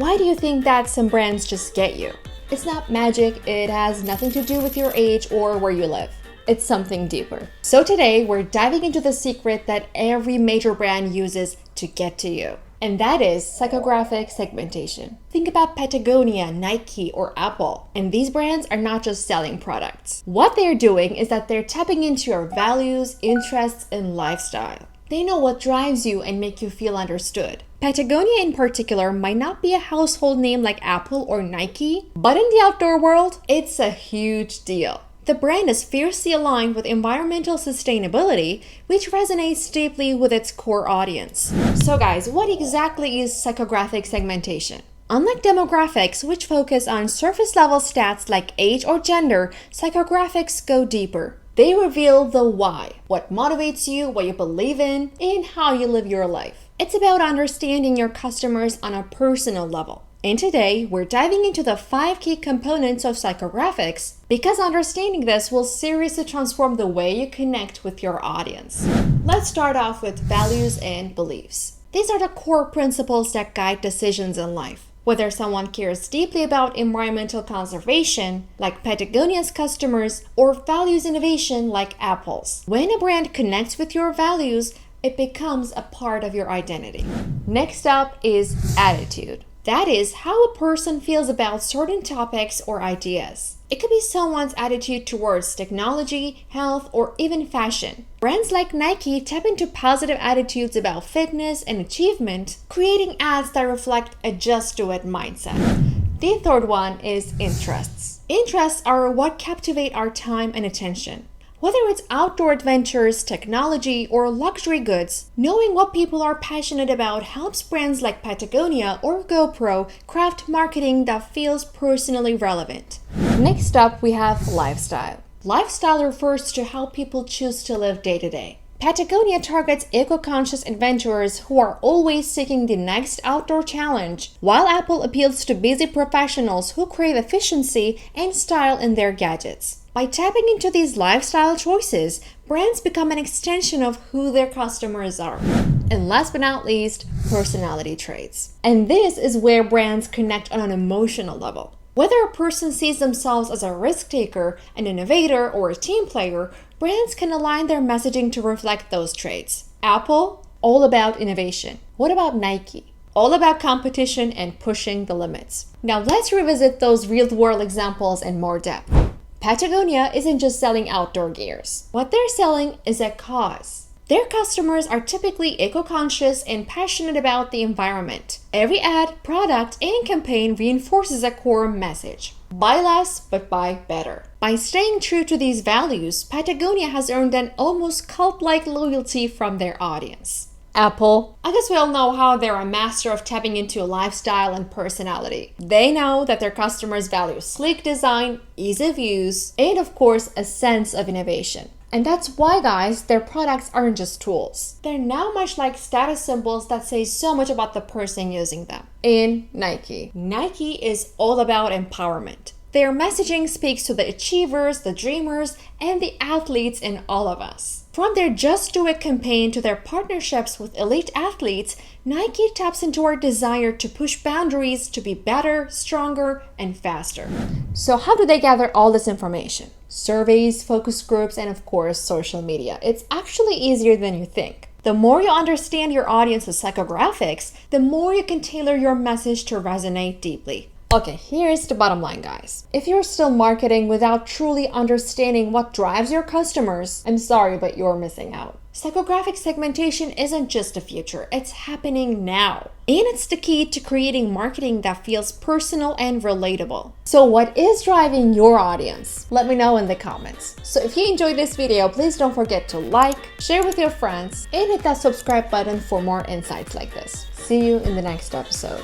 Why do you think that some brands just get you? It's not magic, it has nothing to do with your age or where you live. It's something deeper. So today, we're diving into the secret that every major brand uses to get to you. And that is psychographic segmentation. Think about Patagonia, Nike, or Apple. And these brands are not just selling products. What they're doing is that they're tapping into your values, interests, and lifestyle. They know what drives you and make you feel understood. Patagonia in particular might not be a household name like Apple or Nike, but in the outdoor world, it's a huge deal. The brand is fiercely aligned with environmental sustainability, which resonates deeply with its core audience. So guys, what exactly is psychographic segmentation? Unlike demographics, which focus on surface-level stats like age or gender, psychographics go deeper. They reveal the why, what motivates you, what you believe in, and how you live your life. It's about understanding your customers on a personal level. And today, we're diving into the 5 key components of psychographics because understanding this will seriously transform the way you connect with your audience. Let's start off with values and beliefs. These are the core principles that guide decisions in life. Whether someone cares deeply about environmental conservation, like Patagonia's customers, or values innovation, like Apple's. When a brand connects with your values, it becomes a part of your identity. Next up is attitude. That is how a person feels about certain topics or ideas. It could be someone's attitude towards technology, health, or even fashion. Brands like Nike tap into positive attitudes about fitness and achievement, creating ads that reflect a just do it mindset. The third one is interests. Interests are what captivate our time and attention. Whether it's outdoor adventures, technology, or luxury goods, knowing what people are passionate about helps brands like Patagonia or GoPro craft marketing that feels personally relevant. Next up, we have lifestyle. Lifestyle refers to how people choose to live day to day. Patagonia targets eco-conscious adventurers who are always seeking the next outdoor challenge, while Apple appeals to busy professionals who crave efficiency and style in their gadgets. By tapping into these lifestyle choices, brands become an extension of who their customers are. And last but not least, personality traits. And this is where brands connect on an emotional level. Whether a person sees themselves as a risk taker, an innovator, or a team player, brands can align their messaging to reflect those traits. Apple, all about innovation. What about Nike? All about competition and pushing the limits. Now let's revisit those real-world examples in more depth. Patagonia isn't just selling outdoor gears. What they're selling is a cause. Their customers are typically eco-conscious and passionate about the environment. Every ad, product, and campaign reinforces a core message. Buy less, but buy better. By staying true to these values, Patagonia has earned an almost cult-like loyalty from their audience. Apple, I guess we all know how they're a master of tapping into lifestyle and personality. They know that their customers value sleek design, ease of use, and of course, a sense of innovation. And that's why, guys, their products aren't just tools. They're now much like status symbols that say so much about the person using them. In Nike. Nike is all about empowerment. Their messaging speaks to the achievers, the dreamers, and the athletes in all of us. From their Just Do It campaign to their partnerships with elite athletes, Nike taps into our desire to push boundaries to be better, stronger, and faster. So how do they gather all this information? Surveys, focus groups, and of course, social media. It's actually easier than you think. The more you understand your audience's psychographics, the more you can tailor your message to resonate deeply. Okay, here's the bottom line, guys. If you're still marketing without truly understanding what drives your customers, I'm sorry, but you're missing out. Psychographic segmentation isn't just a future, it's happening now. And it's the key to creating marketing that feels personal and relatable. So what is driving your audience? Let me know in the comments. So if you enjoyed this video, please don't forget to like, share with your friends, and hit that subscribe button for more insights like this. See you in the next episode.